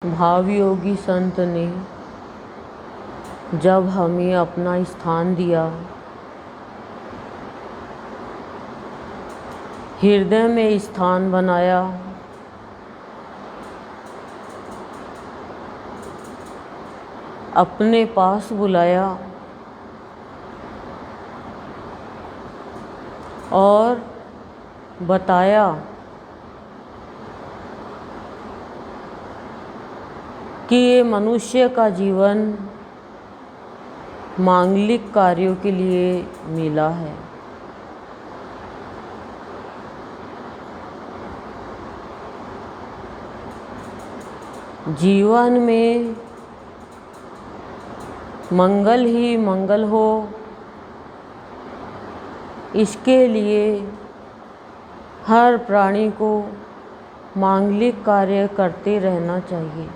भावयोगी संत ने जब हमें अपना स्थान दिया, हृदय में स्थान बनाया, अपने पास बुलाया और बताया कि ये मनुष्य का जीवन मांगलिक कार्यों के लिए मिला है। जीवन में मंगल ही मंगल हो, इसके लिए हर प्राणी को मांगलिक कार्य करते रहना चाहिए।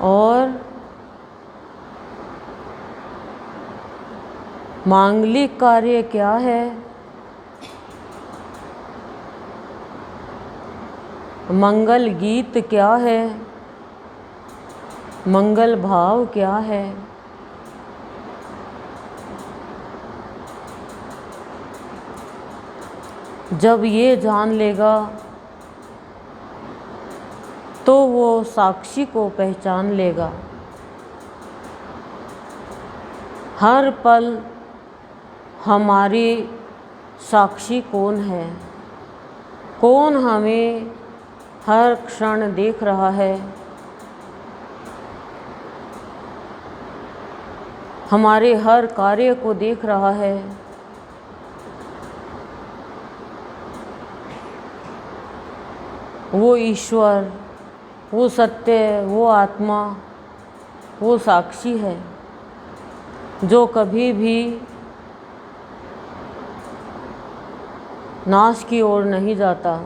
और मांगलिक कार्य क्या है? मंगल गीत क्या है? मंगल भाव क्या है? जब ये जान लेगा तो वो साक्षी को पहचान लेगा। हर पल हमारी साक्षी कौन है? कौन हमें हर क्षण देख रहा है? हमारे हर कार्य को देख रहा है? वो ईश्वर, वो सत्य, वो आत्मा, वो साक्षी है जो कभी भी नाश की ओर नहीं जाता,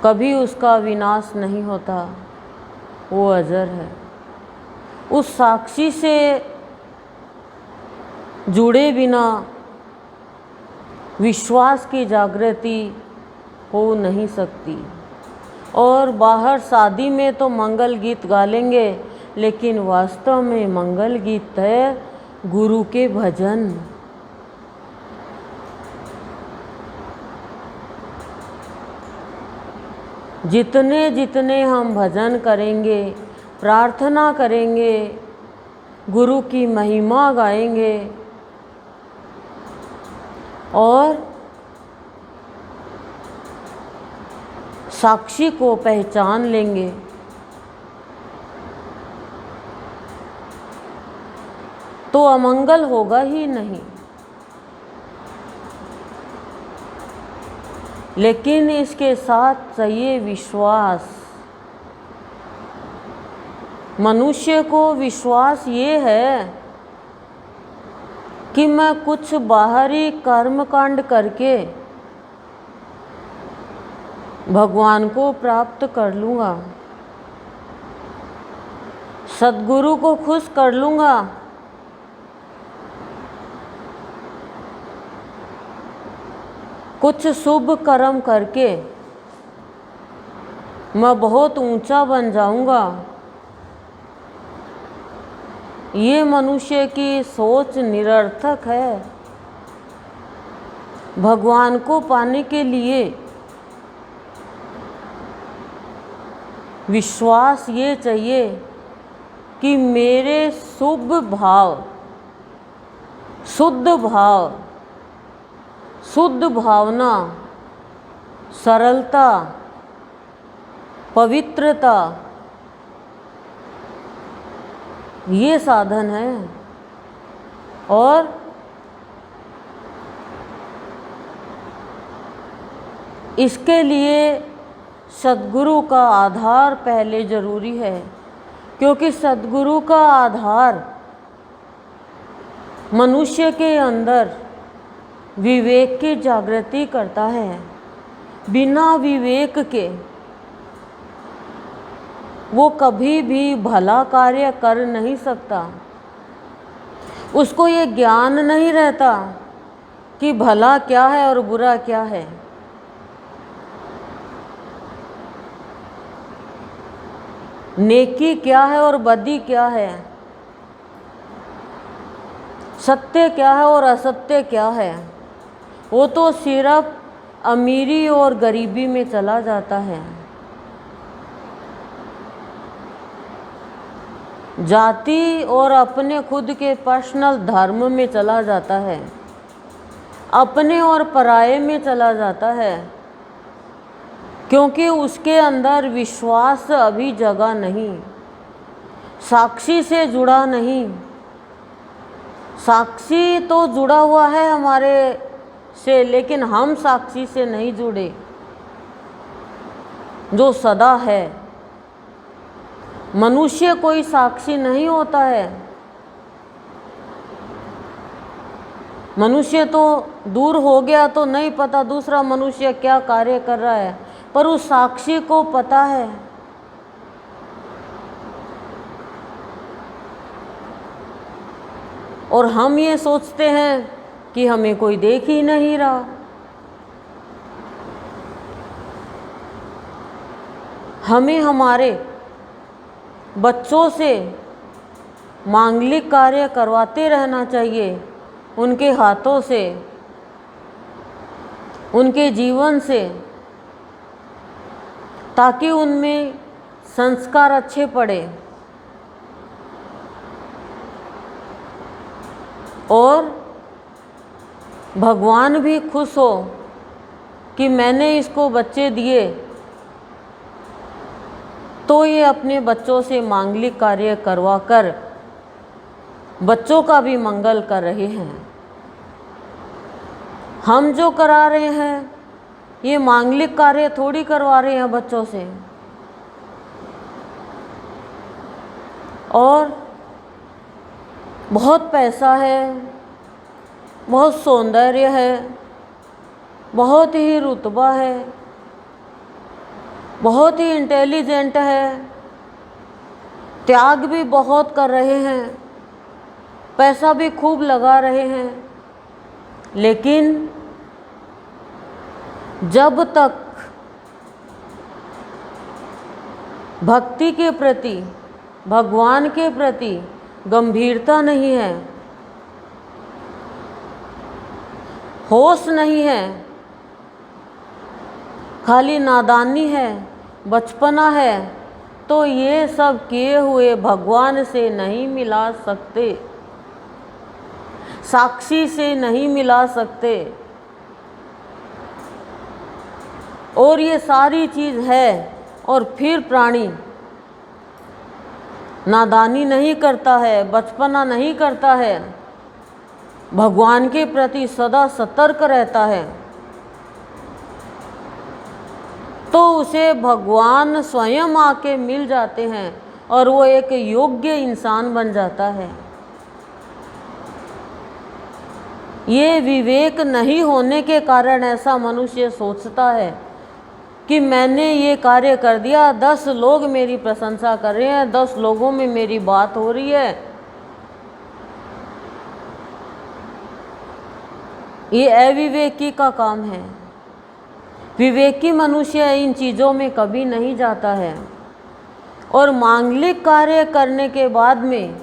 कभी उसका विनाश नहीं होता, वो अजर है। उस साक्षी से जुड़े बिना विश्वास की जागृति हो नहीं सकती। और बाहर शादी में तो मंगल गीत गा लेंगे, लेकिन वास्तव में मंगल गीत है गुरु के भजन। जितने जितने हम भजन करेंगे, प्रार्थना करेंगे, गुरु की महिमा गाएंगे और साक्षी को पहचान लेंगे, तो अमंगल होगा ही नहीं। लेकिन इसके साथ चाहिए विश्वास। मनुष्य को विश्वास ये है कि मैं कुछ बाहरी कर्मकांड करके भगवान को प्राप्त कर लूँगा, सद्गुरु को खुश कर लूँगा, कुछ शुभ कर्म करके मैं बहुत ऊंचा बन जाऊंगा। ये मनुष्य की सोच निरर्थक है। भगवान को पाने के लिए विश्वास ये चाहिए कि मेरे शुभ भाव, शुद्ध भाव, शुद्ध भावना, सरलता, पवित्रता, ये साधन है। और इसके लिए सद्गुरु का आधार पहले जरूरी है, क्योंकि सद्गुरु का आधार मनुष्य के अंदर विवेक की जागृति करता है। बिना विवेक के वो कभी भी भला कार्य कर नहीं सकता। उसको ये ज्ञान नहीं रहता कि भला क्या है और बुरा क्या है। नेकी क्या है और बदी क्या है, सत्य क्या है और असत्य क्या है, वो तो सिर्फ अमीरी और गरीबी में चला जाता है। जाति और अपने खुद के पर्सनल धर्म में चला जाता है, अपने और पराये में चला जाता है, क्योंकि उसके अंदर विश्वास अभी जगा नहीं, साक्षी से जुड़ा नहीं। साक्षी तो जुड़ा हुआ है हमारे से, लेकिन हम साक्षी से नहीं जुड़े जो सदा है। मनुष्य कोई साक्षी नहीं होता है, मनुष्य तो दूर हो गया तो नहीं पता दूसरा मनुष्य क्या कार्य कर रहा है, पर उस साक्षी को पता है। और हम ये सोचते हैं कि हमें कोई देख ही नहीं रहा। हमें हमारे बच्चों से मांगलिक कार्य करवाते रहना चाहिए, उनके हाथों से, उनके जीवन से, ताकि उनमें संस्कार अच्छे पड़े और भगवान भी खुश हो कि मैंने इसको बच्चे दिए, तो ये अपने बच्चों से मांगलिक कार्य करवा कर बच्चों का भी मंगल कर रहे हैं। हम जो करा रहे हैं ये मांगलिक कार्य थोड़ी करवा रहे हैं बच्चों से। और बहुत पैसा है, बहुत सौंदर्य है, बहुत ही रुतबा है, बहुत ही इंटेलिजेंट है, त्याग भी बहुत कर रहे हैं, पैसा भी खूब लगा रहे हैं, लेकिन जब तक भक्ति के प्रति, भगवान के प्रति गंभीरता नहीं है, होश नहीं है, खाली नादानी है, बचपना है, तो ये सब किए हुए भगवान से नहीं मिला सकते, साक्षी से नहीं मिला सकते। और ये सारी चीज़ है और फिर प्राणी नादानी नहीं करता है, बचपना नहीं करता है, भगवान के प्रति सदा सतर्क रहता है, तो उसे भगवान स्वयं आके मिल जाते हैं और वो एक योग्य इंसान बन जाता है। ये विवेक नहीं होने के कारण ऐसा मनुष्य सोचता है कि मैंने ये कार्य कर दिया, 10 लोग मेरी प्रशंसा कर रहे हैं, 10 लोगों में मेरी बात हो रही है। ये अविवेकी का काम है। विवेकी मनुष्य इन चीज़ों में कभी नहीं जाता है। और मांगलिक कार्य करने के बाद में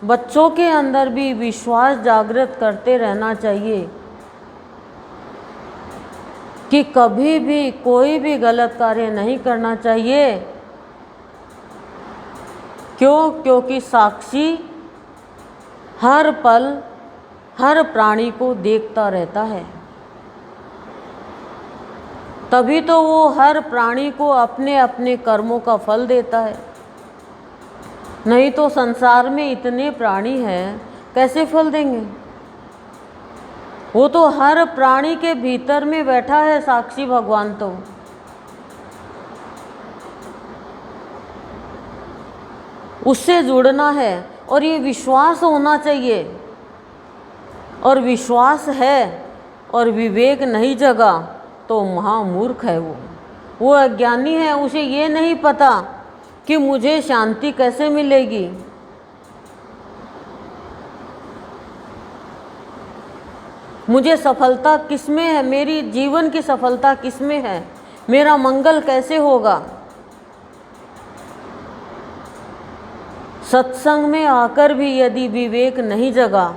बच्चों के अंदर भी विश्वास जागृत करते रहना चाहिए कि कभी भी कोई भी गलत कार्य नहीं करना चाहिए। क्यों? क्योंकि साक्षी हर पल हर प्राणी को देखता रहता है, तभी तो वो हर प्राणी को अपने अपने कर्मों का फल देता है। नहीं तो संसार में इतने प्राणी हैं, कैसे फल देंगे? वो तो हर प्राणी के भीतर में बैठा है साक्षी भगवान। तो उससे जुड़ना है और ये विश्वास होना चाहिए। और विश्वास है और विवेक नहीं जगा तो महामूर्ख है वो अज्ञानी है। उसे ये नहीं पता कि मुझे शांति कैसे मिलेगी, मुझे सफलता किसमें है, मेरी जीवन की सफलता किसमें है, मेरा मंगल कैसे होगा। सत्संग में आकर भी यदि विवेक नहीं जगा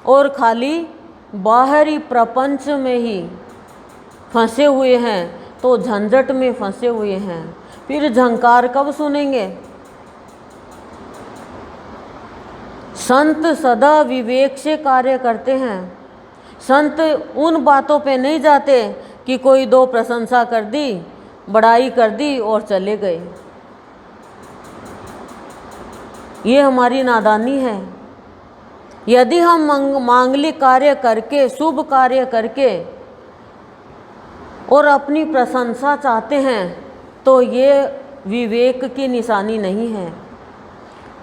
और खाली बाहरी प्रपंच में ही फंसे हुए हैं तो झंझट में फंसे हुए हैं, फिर झंकार कब सुनेंगे। संत सदा विवेक से कार्य करते हैं। संत उन बातों पे नहीं जाते कि कोई दो प्रशंसा कर दी, बड़ाई कर दी और चले गए। ये हमारी नादानी है। यदि हम मांगलिक कार्य करके, शुभ कार्य करके और अपनी प्रशंसा चाहते हैं तो ये विवेक की निशानी नहीं है।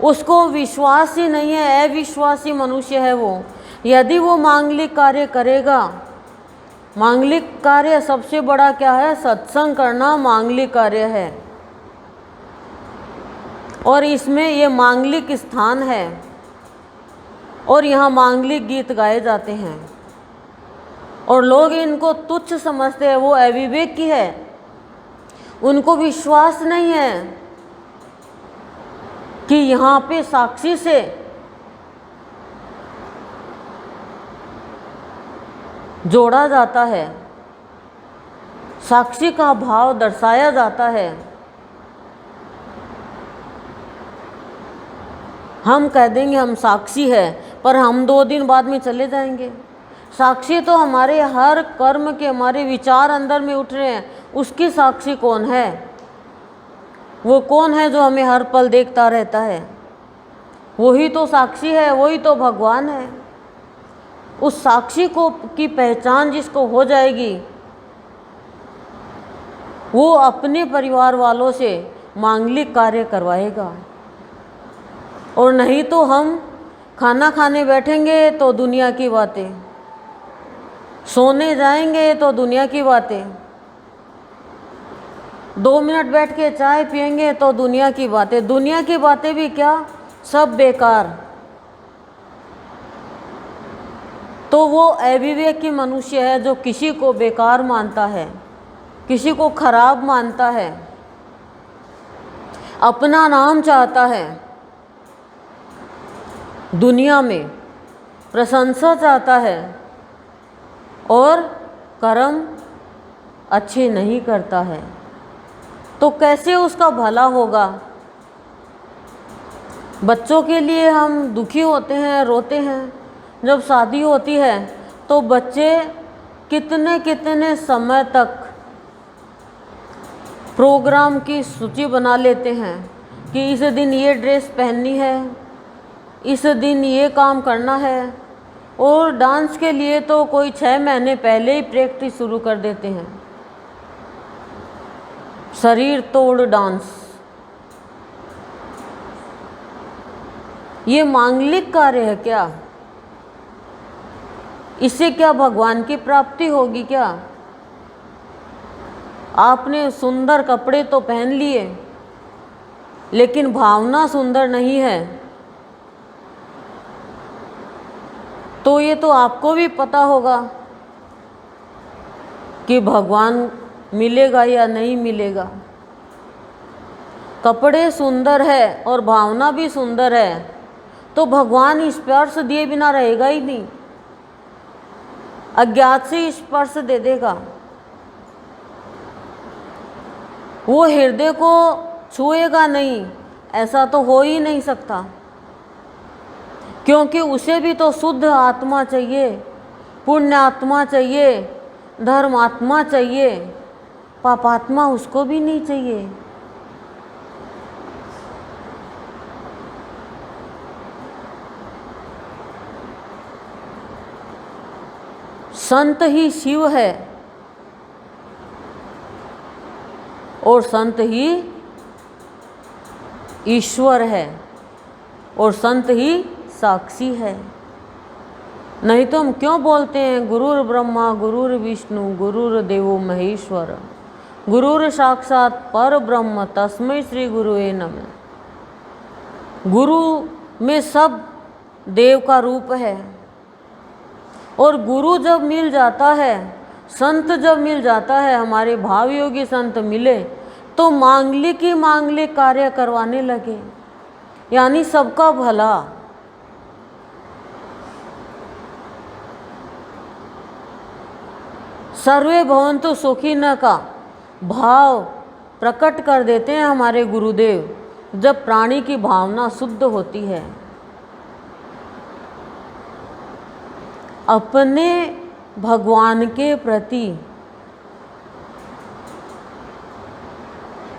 उसको विश्वास ही नहीं है, अविश्वासी मनुष्य है वो। यदि वो मांगलिक कार्य करेगा, मांगलिक कार्य सबसे बड़ा क्या है, सत्संग करना मांगलिक कार्य है और इसमें ये मांगलिक स्थान है और यहाँ मांगलिक गीत गाए जाते हैं और लोग इनको तुच्छ समझते हैं, वो अविवेक की है। उनको विश्वास नहीं है कि यहाँ पे साक्षी से जोड़ा जाता है, साक्षी का भाव दर्शाया जाता है। हम कह देंगे हम साक्षी है, पर हम 2 दिन बाद में चले जाएंगे। साक्षी तो हमारे हर कर्म के, हमारे विचार अंदर में उठ रहे हैं, उसकी साक्षी कौन है? वो कौन है जो हमें हर पल देखता रहता है? वही तो साक्षी है, वही तो भगवान है। उस साक्षी को की पहचान जिसको हो जाएगी, वो अपने परिवार वालों से मांगलिक कार्य करवाएगा। और नहीं तो हम खाना खाने बैठेंगे तो दुनिया की बातें, सोने जाएंगे तो दुनिया की बातें, 2 मिनट बैठ के चाय पिएंगे तो दुनिया की बातें। दुनिया की बातें भी क्या, सब बेकार। तो वो अविवेकी मनुष्य है जो किसी को बेकार मानता है, किसी को खराब मानता है, अपना नाम चाहता है, दुनिया में प्रशंसा चाहता है और कर्म अच्छे नहीं करता है। तो कैसे उसका भला होगा? बच्चों के लिए हम दुखी होते हैं, रोते हैं। जब शादी होती है तो बच्चे कितने कितने समय तक प्रोग्राम की सूची बना लेते हैं कि इस दिन ये ड्रेस पहननी है, इस दिन ये काम करना है। और डांस के लिए तो कोई 6 महीने पहले ही प्रैक्टिस शुरू कर देते हैं, शरीर तोड़ डांस। ये मांगलिक कार्य है क्या? इससे क्या भगवान की प्राप्ति होगी क्या? आपने सुंदर कपड़े तो पहन लिए लेकिन भावना सुंदर नहीं है, तो ये तो आपको भी पता होगा कि भगवान मिलेगा या नहीं मिलेगा। कपड़े सुंदर है और भावना भी सुंदर है तो भगवान स्पर्श दिए बिना रहेगा ही नहीं, अज्ञात से स्पर्श दे देगा। वो हृदय को छुएगा नहीं, ऐसा तो हो ही नहीं सकता, क्योंकि उसे भी तो शुद्ध आत्मा चाहिए, पुण्य आत्मा चाहिए, धर्म आत्मा चाहिए, पापात्मा उसको भी नहीं चाहिए। संत ही शिव है और संत ही ईश्वर है और संत ही साक्षी है। नहीं तो हम क्यों बोलते हैं गुरुर ब्रह्मा गुरुर विष्णु गुरुर देवो महेश्वर गुरुर साक्षात पर ब्रह्म तस्मै श्री गुरुवे नमः। गुरु में सब देव का रूप है और गुरु जब मिल जाता है, संत जब मिल जाता है, हमारे भाव योगी संत मिले तो मांगलिक ही मांगलिक कार्य करवाने लगे। यानी सबका भला। सर्वे भवन्तु सुखिनः का भाव प्रकट कर देते हैं हमारे गुरुदेव जब प्राणी की भावना शुद्ध होती है। अपने भगवान के प्रति,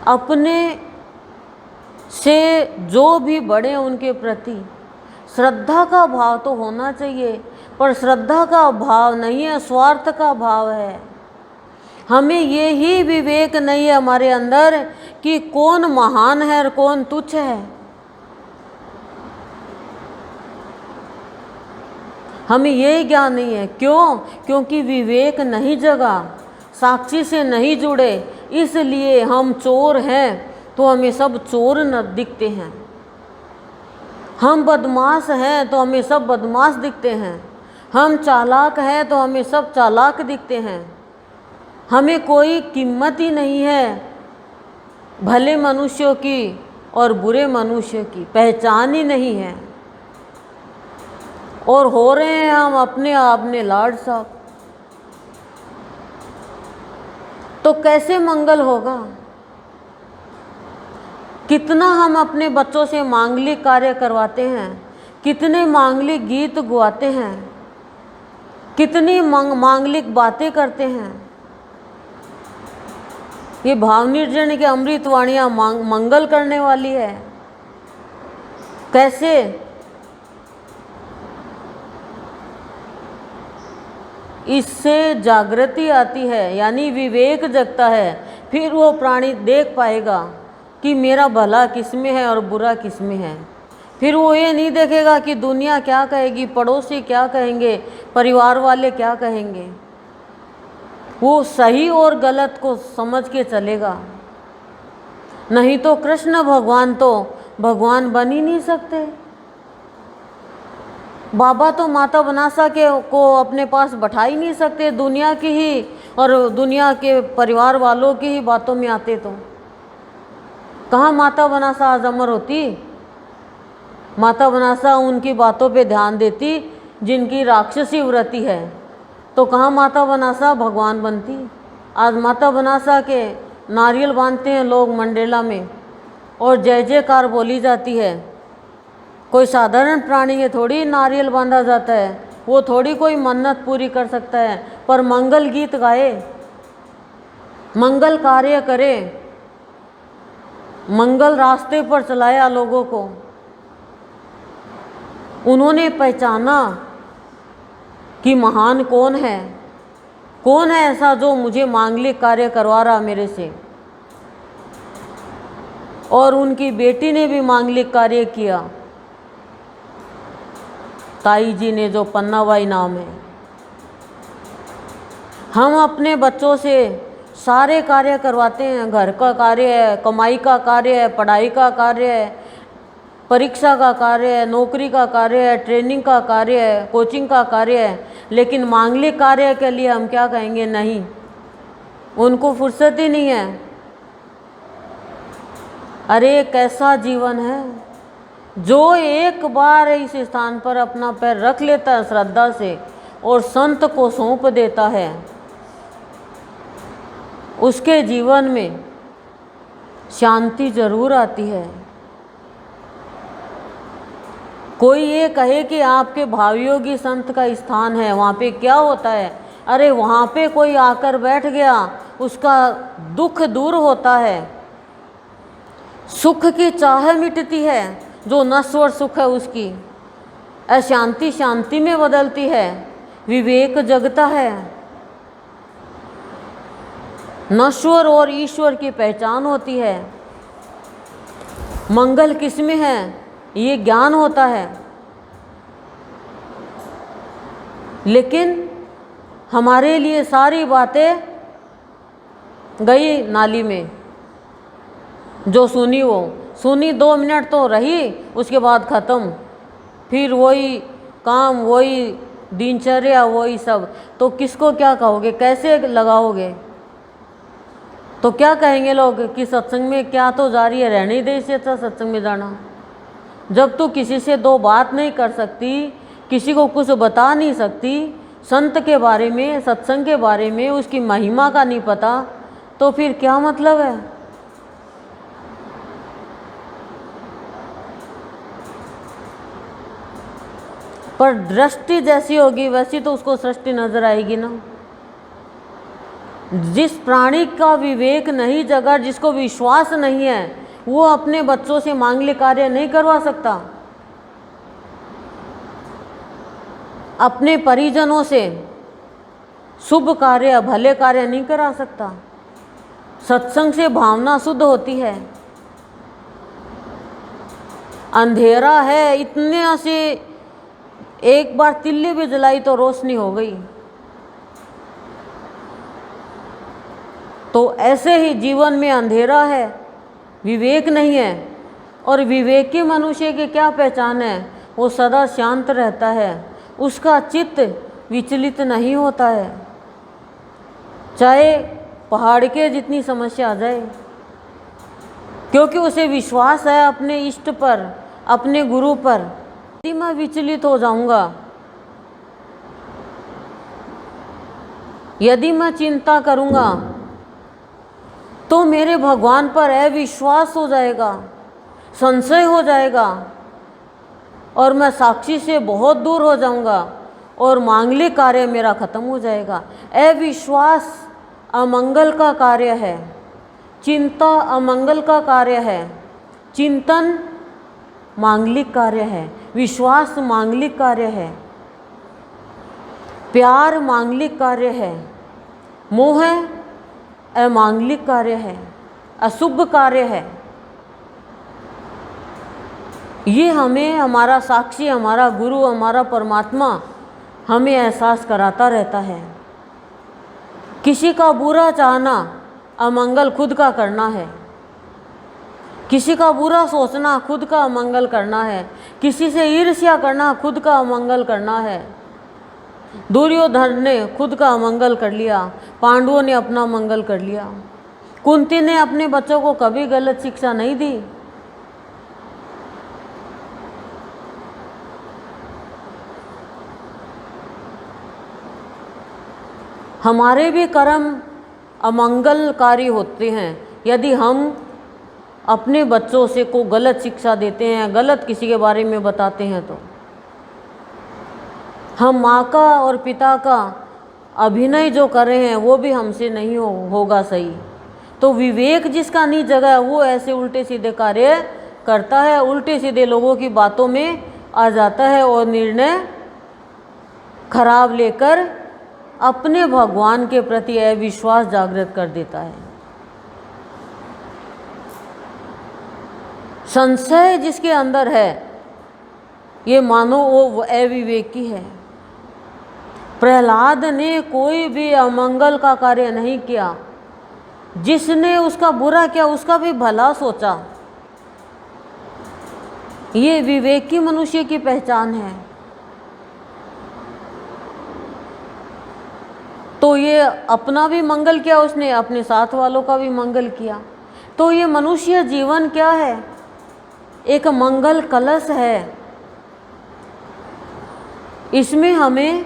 अपने से जो भी बड़े उनके प्रति श्रद्धा का भाव तो होना चाहिए, पर श्रद्धा का भाव नहीं है, स्वार्थ का भाव है। हमें ये ही विवेक नहीं है हमारे अंदर कि कौन महान है और कौन तुच्छ है। हमें ये ज्ञान नहीं है। क्यों? क्योंकि विवेक नहीं जगा, साक्षी से नहीं जुड़े, इसलिए हम चोर हैं तो हमें सब चोर न दिखते हैं। हम बदमाश हैं तो हमें सब बदमाश दिखते हैं। हम चालाक हैं तो हमें सब चालाक दिखते हैं। हमें कोई कीमत ही नहीं है भले मनुष्यों की और बुरे मनुष्य की, पहचान ही नहीं है। और हो रहे हैं हम अपने आप में लाड साहब, तो कैसे मंगल होगा? कितना हम अपने बच्चों से मांगलिक कार्य करवाते हैं, कितने मांगलिक गीत गुआते हैं, कितनी मांगलिक बातें करते हैं। ये भाव निर्जन की अमृत वाणियाँ मंगल करने वाली है। कैसे? इससे जागृति आती है, यानी विवेक जगता है। फिर वो प्राणी देख पाएगा कि मेरा भला किस में है और बुरा किस में है। फिर वो ये नहीं देखेगा कि दुनिया क्या कहेगी, पड़ोसी क्या कहेंगे, परिवार वाले क्या कहेंगे। वो सही और गलत को समझ के चलेगा। नहीं तो कृष्ण भगवान तो भगवान बन ही नहीं सकते। बाबा तो माता बनासा के को अपने पास बैठा ही नहीं सकते। दुनिया की ही और दुनिया के परिवार वालों की ही बातों में आते तो कहाँ माता बनासा आज अमर होती। माता बनासा उनकी बातों पे ध्यान देती जिनकी राक्षसी वृत्ति है, तो कहाँ माता बनासा भगवान बनती। आज माता बनासा के नारियल बांधते हैं लोग मंडेला में और जय जयकार बोली जाती है। कोई साधारण प्राणी के थोड़ी नारियल बांधा जाता है, वो थोड़ी कोई मन्नत पूरी कर सकता है। पर मंगल गीत गाए, मंगल कार्य करे, मंगल रास्ते पर चलाया लोगों को। उन्होंने पहचाना कि महान कौन है, कौन है ऐसा जो मुझे मांगलिक कार्य करवा रहा मेरे से। और उनकी बेटी ने भी मांगलिक कार्य किया, ताई जी ने, जो पन्नाबाई नाम है। हम अपने बच्चों से सारे कार्य करवाते हैं। घर का कार्य है, कमाई का कार्य है, पढ़ाई का कार्य है, परीक्षा का कार्य है, नौकरी का कार्य है, ट्रेनिंग का कार्य है, कोचिंग का कार्य है। लेकिन मांगलिक कार्य के लिए हम क्या कहेंगे? नहीं, उनको फुर्सत ही नहीं है। अरे कैसा जीवन है जो एक बार इस स्थान पर अपना पैर रख लेता है श्रद्धा से और संत को सौंप देता है, उसके जीवन में शांति जरूर आती है। कोई ये कहे कि आपके भावयोगी संत का स्थान है, वहाँ पे क्या होता है? अरे वहाँ पे कोई आकर बैठ गया, उसका दुख दूर होता है, सुख की चाह मिटती है, जो नश्वर सुख है उसकी अशांति शांति में बदलती है, विवेक जगता है, नश्वर और ईश्वर की पहचान होती है। मंगल किसमें है ये ज्ञान होता है। लेकिन हमारे लिए सारी बातें गई नाली में, जो सुनी वो सुनी, 2 मिनट तो रही, उसके बाद ख़त्म। फिर वही काम, वही दिनचर्या, वही सब। तो किसको क्या कहोगे, कैसे लगाओगे? तो क्या कहेंगे लोग कि सत्संग में क्या तो जारी है, रहने ही दे, इससे अच्छा सत्संग में जाना। जब तू किसी से दो बात नहीं कर सकती, किसी को कुछ बता नहीं सकती, संत के बारे में, सत्संग के बारे में, उसकी महिमा का नहीं पता, तो फिर क्या मतलब है। पर दृष्टि जैसी होगी वैसी तो उसको सृष्टि नजर आएगी ना। जिस प्राणी का विवेक नहीं जगा, जिसको विश्वास नहीं है, वो अपने बच्चों से मांगलिक कार्य नहीं करवा सकता, अपने परिजनों से शुभ कार्य, भले कार्य नहीं करा सकता। सत्संग से भावना शुद्ध होती है। अंधेरा है, इतने से एक बार तिल्ली भी जलाई तो रोशनी हो गई। तो ऐसे ही जीवन में अंधेरा है, विवेक नहीं है। और विवेकी मनुष्य की क्या पहचान है? वो सदा शांत रहता है, उसका चित्त विचलित नहीं होता है, चाहे पहाड़ के जितनी समस्या आ जाए, क्योंकि उसे विश्वास है अपने इष्ट पर, अपने गुरु पर। यदि मैं विचलित हो जाऊंगा, यदि मैं चिंता करूंगा, तो मेरे भगवान पर अविश्वास हो जाएगा, संशय हो जाएगा, और मैं साक्षी से बहुत दूर हो जाऊंगा और मांगलिक कार्य मेरा खत्म हो जाएगा। अविश्वास अमंगल का कार्य है, चिंता अमंगल का कार्य है, चिंतन मांगलिक कार्य है, विश्वास मांगलिक कार्य है, प्यार मांगलिक कार्य है, मोह अमांगलिक कार्य है, अशुभ कार्य है। ये हमें हमारा साक्षी, हमारा गुरु, हमारा परमात्मा हमें एहसास कराता रहता है। किसी का बुरा चाहना अमंगल खुद का करना है, किसी का बुरा सोचना खुद का अमंगल करना है, किसी से ईर्ष्या करना खुद का अमंगल करना है। दुर्योधन ने खुद का अमंगल कर लिया, पांडवों ने अपना मंगल कर लिया। कुंती ने अपने बच्चों को कभी गलत शिक्षा नहीं दी। हमारे भी कर्म अमंगलकारी होते हैं यदि हम अपने बच्चों से को गलत शिक्षा देते हैं, गलत किसी के बारे में बताते हैं। तो हम माँ का और पिता का अभिनय जो कर रहे हैं वो भी हमसे नहीं होगा सही। तो विवेक जिसका नहीं जगा है वो ऐसे उल्टे सीधे कार्य करता है, उल्टे सीधे लोगों की बातों में आ जाता है और निर्णय खराब लेकर अपने भगवान के प्रति अविश्वास जागृत कर देता है। संशय जिसके अंदर है ये मानो वो अविवेकी है। प्रहलाद ने कोई भी अमंगल का कार्य नहीं किया, जिसने उसका बुरा किया उसका भी भला सोचा। ये विवेकी मनुष्य की पहचान है। तो ये अपना भी मंगल किया उसने, अपने साथ वालों का भी मंगल किया। तो ये मनुष्य जीवन क्या है? एक मंगल कलश है। इसमें हमें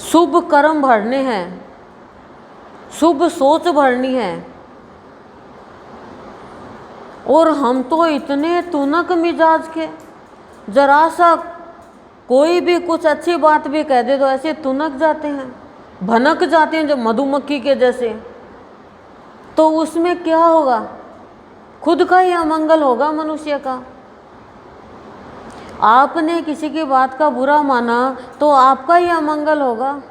शुभ कर्म भरने हैं, शुभ सोच भरनी है। और हम तो इतने तुनक मिजाज के, जरा सा कोई भी कुछ अच्छी बात भी कह दे तो ऐसे तुनक जाते हैं, भनक जाते हैं, जो मधुमक्खी के जैसे। तो उसमें क्या होगा? खुद का ही अमंगल होगा मनुष्य का। आपने किसी की बात का बुरा माना तो आपका ही अमंगल होगा।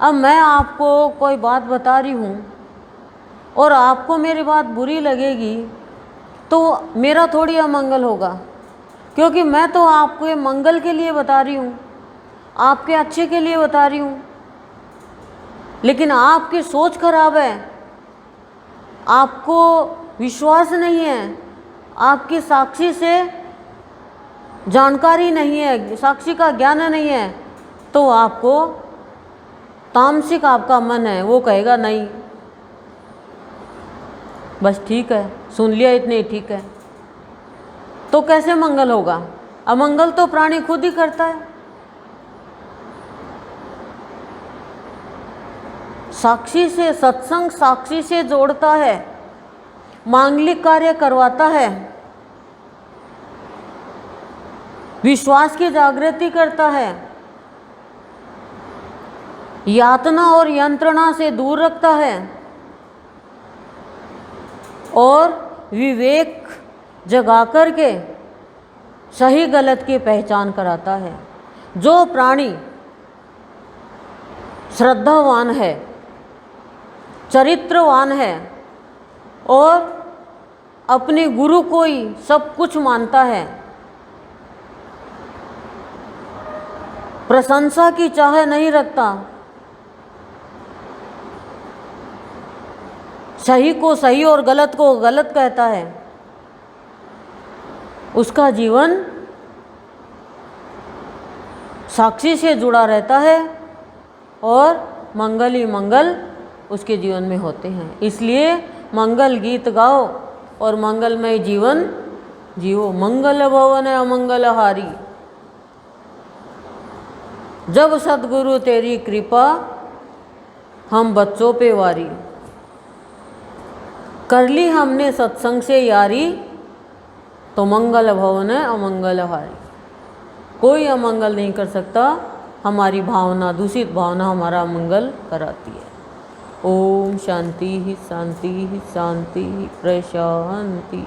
अब मैं आपको कोई बात बता रही हूँ और आपको मेरी बात बुरी लगेगी तो मेरा थोड़ी अमंगल होगा, क्योंकि मैं तो आपके मंगल के लिए बता रही हूँ, आपके अच्छे के लिए बता रही हूँ। लेकिन आपकी सोच खराब है, आपको विश्वास नहीं है, आपकी साक्षी से जानकारी नहीं है, साक्षी का ज्ञान नहीं है, तो आपको तामसिक आपका मन है, वो कहेगा नहीं बस ठीक है, सुन लिया इतने ठीक है। तो कैसे मंगल होगा? अमंगल तो प्राणी खुद ही करता है। साक्षी से, सत्संग साक्षी से जोड़ता है, मांगलिक कार्य करवाता है, विश्वास की जागृति करता है, यातना और यंत्रणा से दूर रखता है और विवेक जगा करके सही गलत की पहचान कराता है। जो प्राणी श्रद्धावान है, चरित्रवान है और अपने गुरु को ही सब कुछ मानता है, प्रशंसा की चाह नहीं रखता, सही को सही और गलत को गलत कहता है, उसका जीवन साक्षी से जुड़ा रहता है और मंगल ही मंगल उसके जीवन में होते हैं। इसलिए मंगल गीत गाओ और मंगलमय जीवन जियो। मंगल भवन अमंगल हारी, जब सद्गुरु तेरी कृपा हम बच्चों पे वारी। कर ली हमने सत्संग से यारी, तो मंगल भवन अमंगल हारी। कोई अमंगल नहीं कर सकता, हमारी भावना, दूषित भावना हमारा मंगल कराती है। ओम शांति ही शांति ही शांति ही प्रशांति।